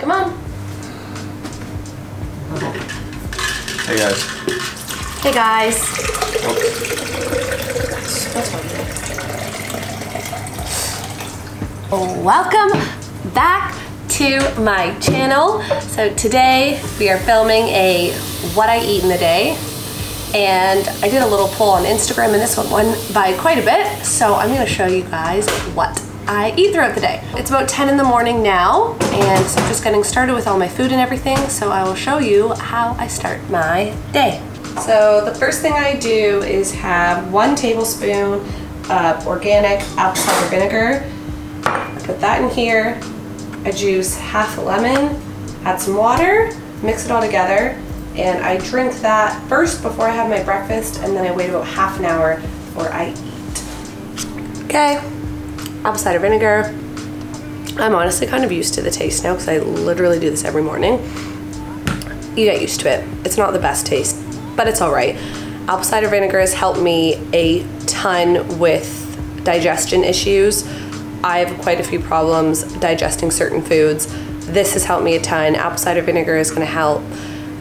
Come on. Hey guys. Hey guys. Welcome back to my channel. So today we are filming a what I eat in a day. And I did a little poll on Instagram and this one won by quite a bit. So I'm gonna show you guys what I eat throughout the day. It's about 10 in the morning now, and so I'm just getting started with all my food and everything, so I will show you how I start my day. So the first thing I do is have 1 tablespoon of organic apple cider vinegar. I put that in here. I juice half a lemon, add some water, mix it all together, and I drink that first before I have my breakfast, and then I wait about half an hour before I eat. Okay. Apple cider vinegar. I'm honestly kind of used to the taste now because I literally do this every morning. You get used to it. It's not the best taste, but it's all right. Apple cider vinegar has helped me a ton with digestion issues. I have quite a few problems digesting certain foods. This has helped me a ton. Apple cider vinegar is gonna help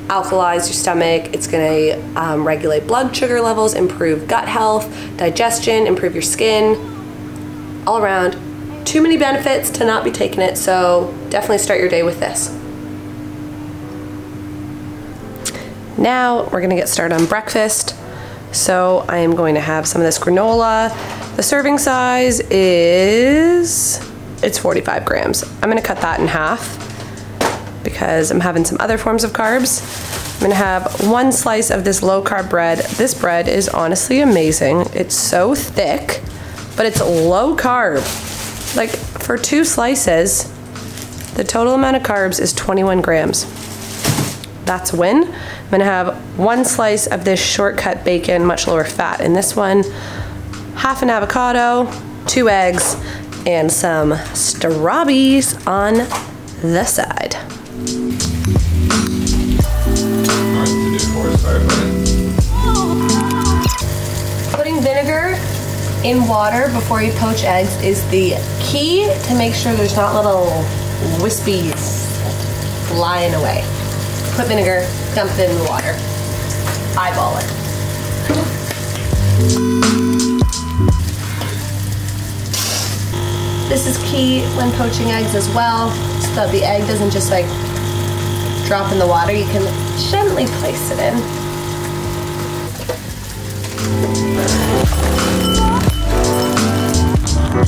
alkalize your stomach. It's gonna regulate blood sugar levels, improve gut health, digestion, improve your skin. All around, too many benefits to not be taking it, so definitely start your day with this. Now we're gonna get started on breakfast. So I am going to have some of this granola. The serving size is, it's 45 grams. I'm gonna cut that in half because I'm having some other forms of carbs. I'm gonna have 1 slice of this low carb bread. This bread is honestly amazing. It's so thick, but it's low carb. Like for 2 slices, the total amount of carbs is 21 grams. That's a win. I'm gonna have 1 slice of this shortcut bacon, much lower fat. In this one, half an avocado, 2 eggs, and some strawberries on the side. Putting vinegar in water before you poach eggs is the key to make sure there's not little wispies flying away. Put vinegar, dump it in the water, eyeball it. This is key when poaching eggs as well, so that the egg doesn't just like drop in the water. You can gently place it in.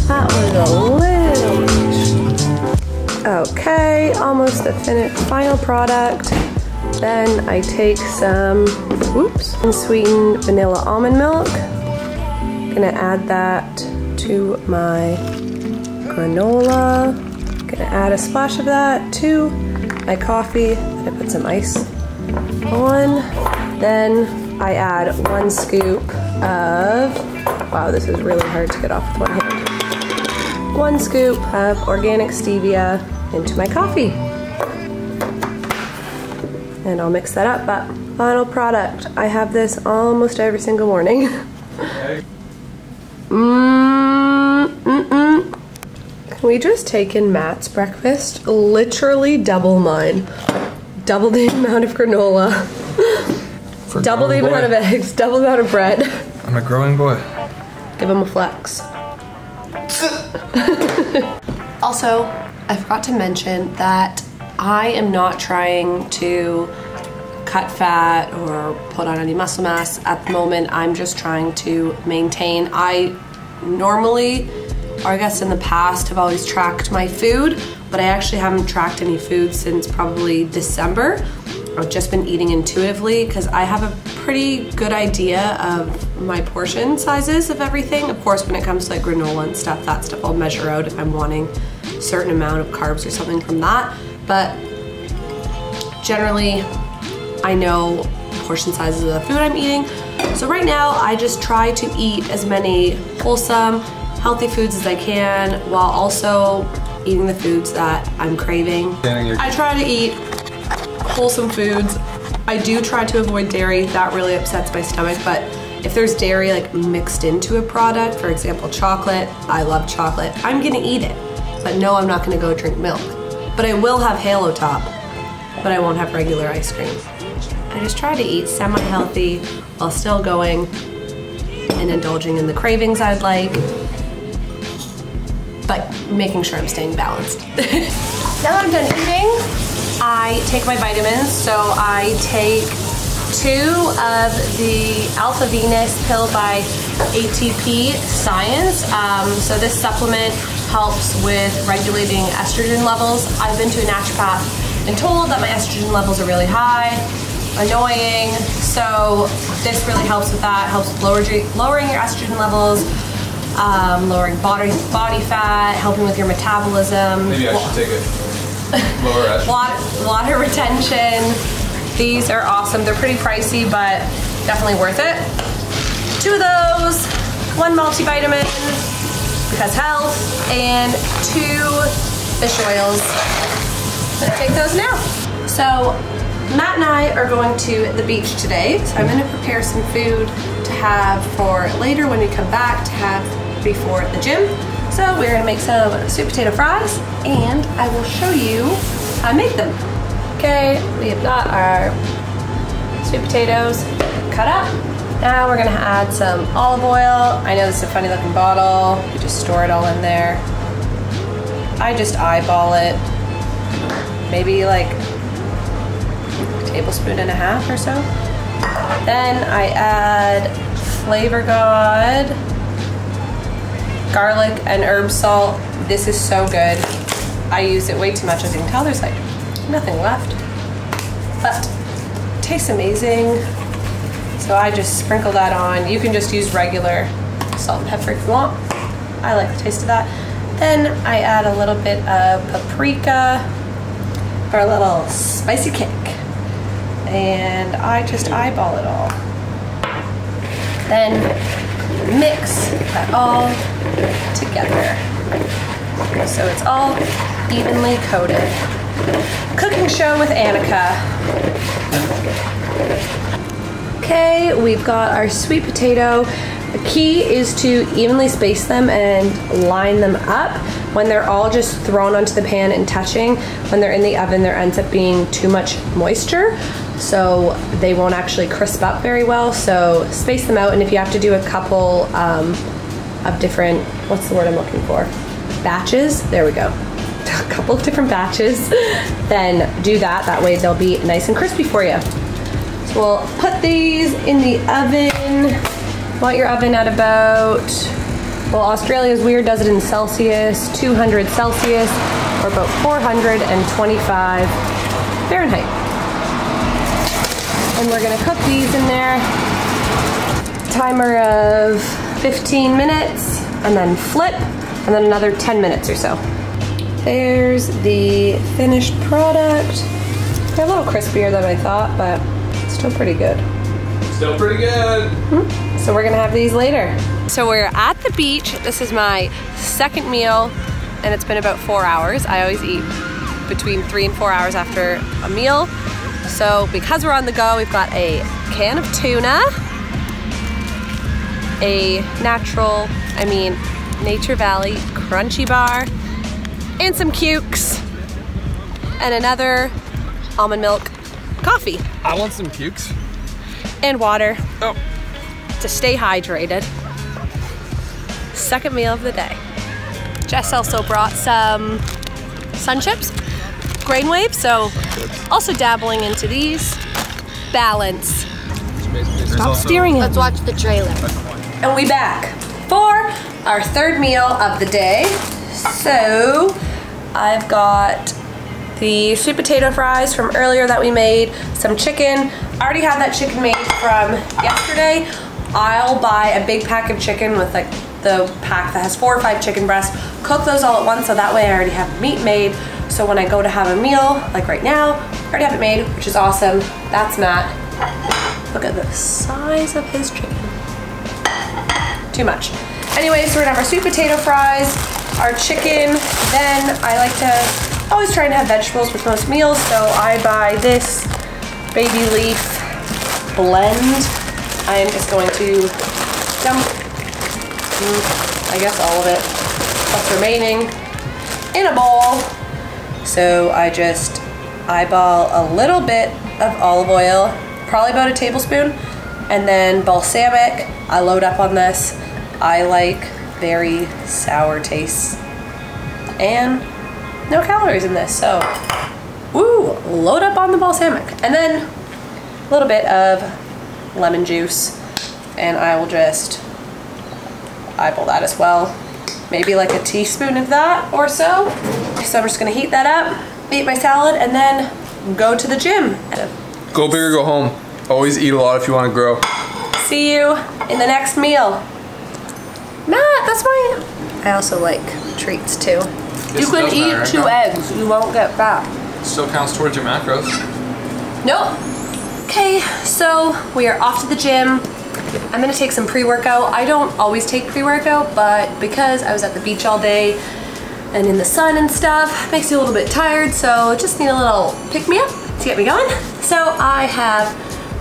That was a little. Okay, almost the final product. Then I take some, unsweetened vanilla almond milk. Gonna add that to my granola. Gonna add a splash of that to my coffee. Then I put some ice on. Then I add 1 scoop of, wow, this is really hard to get off with 1 hand. 1 scoop of organic stevia into my coffee. And I'll mix that up, but final product. I have this almost every single morning. Can we just take in Matt's breakfast? Literally double mine. Double the amount of granola. Double the amount of eggs, double the amount of bread. I'm a growing boy. Give him a flex. Also, I forgot to mention that I am not trying to cut fat or put on any muscle mass at the moment. I'm just trying to maintain. I normally, or I guess in the past, have always tracked my food, but I actually haven't tracked any food since probably December. I've just been eating intuitively because I have a pretty good idea of my portion sizes of everything. Of course, when it comes to like granola and stuff, that stuff I'll measure out if I'm wanting a certain amount of carbs or something from that. But generally, I know portion sizes of the food I'm eating. So right now, I just try to eat as many wholesome, healthy foods as I can while also eating the foods that I'm craving. I try to eat wholesome foods. I do try to avoid dairy. That really upsets my stomach, but if there's dairy like mixed into a product, for example chocolate, I love chocolate, I'm gonna eat it. But no, I'm not gonna go drink milk. but I will have Halo Top, but I won't have regular ice cream. I just try to eat semi-healthy while still going and indulging in the cravings I'd like, but making sure I'm staying balanced. Now that I'm done eating, I take my vitamins. So I take 2 of the Alpha Venus pill by ATP Science. So this supplement helps with regulating estrogen levels. I've been to a naturopath and told that my estrogen levels are really high, annoying. So this really helps with that, helps with lowering your estrogen levels, lowering body fat, helping with your metabolism. Maybe I should take it. Lower estrogen. Water retention. These are awesome. They're pretty pricey, but definitely worth it. 2 of those, 1 multivitamin, because health, and 2 fish oils. I'm gonna take those now. So Matt and I are going to the beach today, so I'm gonna prepare some food to have for later when we come back to have before the gym. So we're gonna make some sweet potato fries, and I will show you how I make them. Okay, we have got our sweet potatoes cut up. Now we're gonna add some olive oil. I know this is a funny looking bottle. You just store it all in there. I just eyeball it. Maybe like a tablespoon and a half or so. Then I add Flavor God, garlic and herb salt. This is so good. I use it way too much, as you can tell. There's like nothing left, but it tastes amazing. So I just sprinkle that on. You can just use regular salt and pepper if you want. I like the taste of that. Then I add a little bit of paprika for a little spicy kick. And I just eyeball it all. Then mix that all together. So it's all evenly coated. Cooking show with Annika. Okay, we've got our sweet potato. The key is to evenly space them and line them up. When they're all just thrown onto the pan and touching, when they're in the oven, there ends up being too much moisture, so they won't actually crisp up very well. So space them out, and if you have to do a couple of different, what's the word I'm looking for? Batches, there we go. A couple of different batches, then do that. That way they'll be nice and crispy for you. So we'll put these in the oven. You want your oven at about, well, Australia's weird, does it in Celsius, 200 Celsius, or about 425 Fahrenheit. And we're gonna cook these in there. Timer of 15 minutes, and then flip, and then another 10 minutes or so. There's the finished product. They're a little crispier than I thought, but still pretty good. Still pretty good. So we're gonna have these later. So we're at the beach. This is my second meal, and it's been about 4 hours. I always eat between 3 and 4 hours after a meal. So because we're on the go, we've got a can of tuna, a Nature Valley crunchy bar, and some cukes, and another almond milk coffee. I want some cukes. And water. Oh. To stay hydrated. Second meal of the day. Jess also brought some sun chips, grain waves, so also dabbling into these. Balance. Stop steering it. Let's watch the trailer. And we back for our third meal of the day. So I've got the sweet potato fries from earlier that we made, some chicken. I already had that chicken made from yesterday. I'll buy a big pack of chicken with like the pack that has 4 or 5 chicken breasts, cook those all at once, so that way I already have meat made. So when I go to have a meal, like right now, I already have it made, which is awesome. That's Matt. Look at the size of his chicken. Too much. Anyway, so we're gonna have our sweet potato fries, our chicken, then I like to always try and have vegetables with most meals, so I buy this baby leaf blend. I am just going to dump, I guess all of it, plus remaining, in a bowl. So I just eyeball a little bit of olive oil, probably about a tablespoon, and then balsamic. I load up on this. I like very sour tastes and no calories in this, so woo, load up on the balsamic. And then a little bit of lemon juice, and I will just eyeball that as well. Maybe like a teaspoon of that or so. So I'm just gonna heat that up, eat my salad, and then go to the gym. Go big or go home. Always eat a lot if you want to grow. See you in the next meal. Matt, that's my... I also like treats too. You could eat 2 eggs, you won't get fat. Still counts towards your macros. Nope. Okay, so we are off to the gym. I'm gonna take some pre-workout. I don't always take pre-workout, but because I was at the beach all day and in the sun and stuff, makes you a little bit tired, so just need a little pick-me-up to get me going. So I have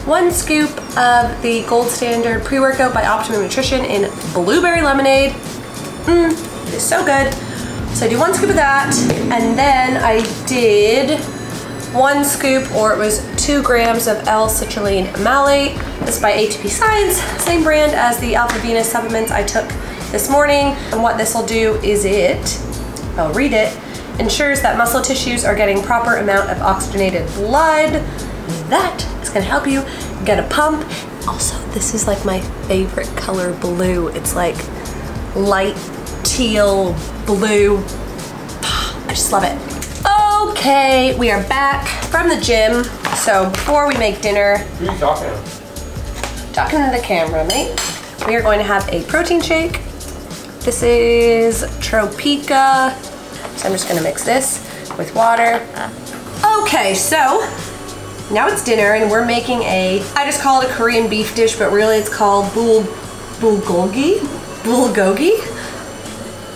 1 scoop of the Gold Standard pre-workout by Optimum Nutrition in blueberry lemonade. It is so good. So I do 1 scoop of that, and then I did 1 scoop, or it was 2 grams of L-citrulline malate. This is by ATP Science, same brand as the Alpha Venus supplements I took this morning. And what this will do is I'll read it, ensures that muscle tissues are getting proper amount of oxygenated blood. That is gonna help you get a pump. Also, this is like my favorite color, blue. It's like light teal blue. I just love it. Okay, we are back from the gym. So before we make dinner, Who are you talking to? talking to the camera, mate. We are going to have a protein shake. This is Tropica. So I'm just gonna mix this with water. Okay, so now it's dinner and we're making I just call it a Korean beef dish, but really it's called bulgogi?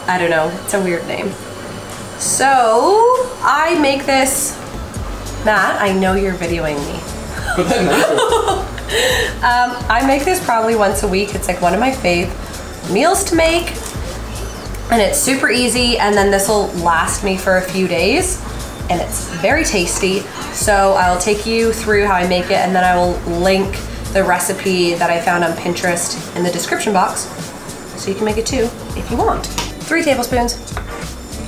I don't know, it's a weird name. So I make this, Matt, I know you're videoing me. Put that in there. I make this probably once a week. It's like one of my fave meals to make, and it's super easy, and then this will last me for a few days, and it's very tasty. So I'll take you through how I make it, and then I will link the recipe that I found on Pinterest in the description box, so you can make it too if you want. 3 tablespoons.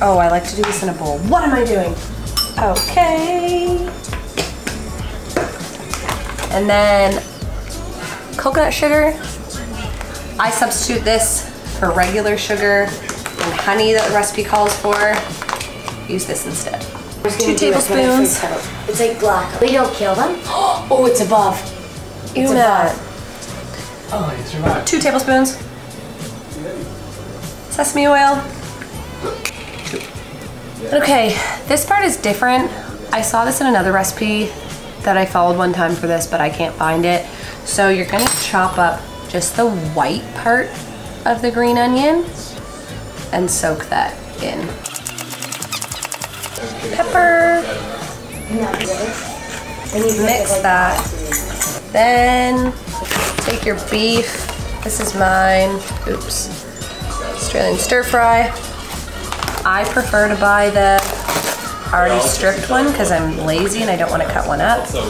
Oh, I like to do this in a bowl. What am I doing? Okay. And then coconut sugar. I substitute this for regular sugar and honey that the recipe calls for. Use this instead. 2 tablespoons. It's like black. We don't kill them. Oh, it's above. It's above. Oh, you survived. 2 tablespoons. Sesame oil. Okay, this part is different. I saw this in another recipe that I followed one time for this, but I can't find it. So you're gonna chop up just the white part of the green onion and soak that in. Pepper. Mix that. Then take your beef. This is mine. Oops. Australian stir fry. I prefer to buy the already stripped one because I'm lazy and I don't want to cut one up. So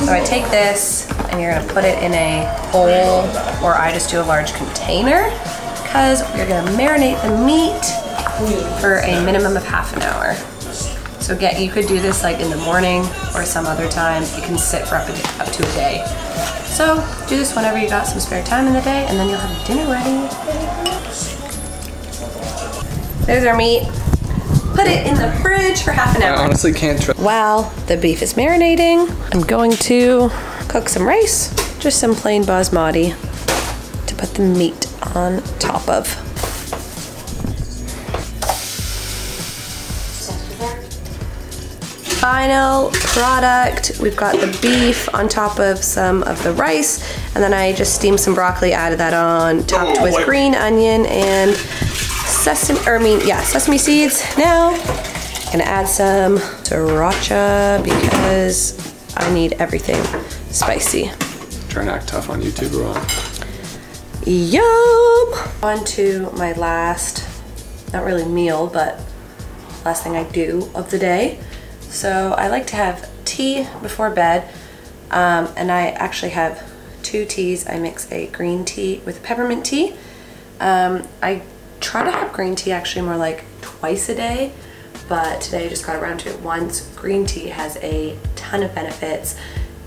I take this and you're going to put it in a bowl, or I just do a large container, because we're going to marinate the meat for a minimum of half an hour. So you could do this like in the morning or some other time. It can sit for up to a day. So do this whenever you got some spare time in the day, and then you'll have dinner ready. There's our meat. Put it in the fridge for half an hour. I honestly can't trust. While the beef is marinating, I'm going to cook some rice, just some plain basmati, to put the meat on top of. Final product, we've got the beef on top of some of the rice, and then I just steamed some broccoli, added that on, topped with green onion and sesame seeds. Now, I'm gonna add some sriracha because I need everything spicy. Try and act tough on YouTube, Ron. Yum! On to my last, not really meal, but last thing I do of the day. So I like to have tea before bed, and I actually have 2 teas. I mix a green tea with peppermint tea. I try to have green tea actually more like twice a day, but today I just got around to it once. Green tea has a ton of benefits.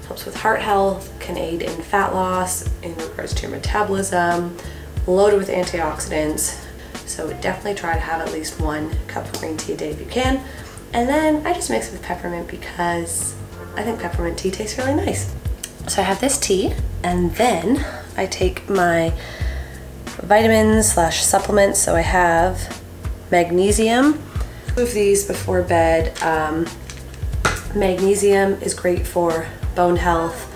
Helps with heart health, can aid in fat loss in regards to your metabolism, loaded with antioxidants. So definitely try to have at least 1 cup of green tea a day if you can. And then I just mix it with peppermint because I think peppermint tea tastes really nice. So I have this tea, and then I take my vitamins / supplements. So I have magnesium. 2 of these before bed. Magnesium is great for bone health,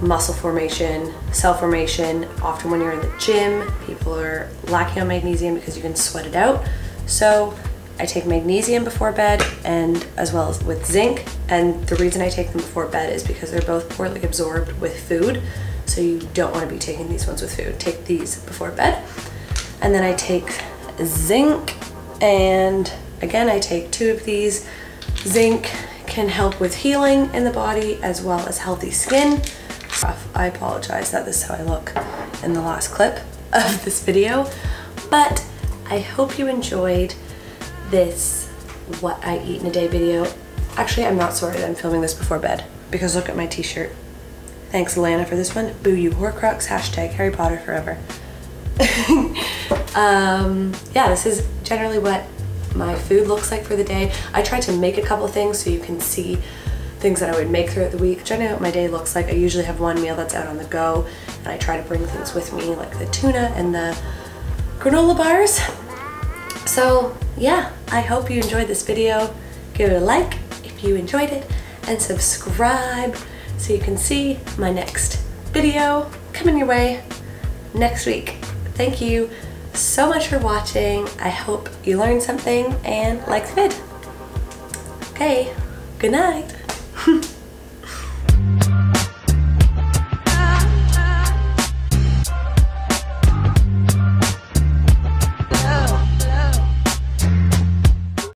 muscle formation, cell formation. Often when you're in the gym, people are lacking on magnesium because you can sweat it out. So I take magnesium before bed, and as well as with zinc. And the reason I take them before bed is because they're both poorly absorbed with food. So you don't want to be taking these ones with food. Take these before bed. And then I take zinc, and again, I take 2 of these. Zinc can help with healing in the body as well as healthy skin. I apologize that this is how I look in the last clip of this video, but I hope you enjoyed this what I eat in a day video. Actually, I'm not sorry that I'm filming this before bed, because look at my t-shirt. Thanks Alana for this one. Boo you Horcrux, #Harry Potter forever. Yeah, this is generally what my food looks like for the day. I try to make a couple things so you can see things that I would make throughout the week. Generally what my day looks like, I usually have 1 meal that's out on the go, and I try to bring things with me like the tuna and the granola bars. So yeah, I hope you enjoyed this video. Give it a like if you enjoyed it, and subscribe so you can see my next video coming your way next week. Thank you so much for watching. I hope you learned something and liked the vid. Okay, good night.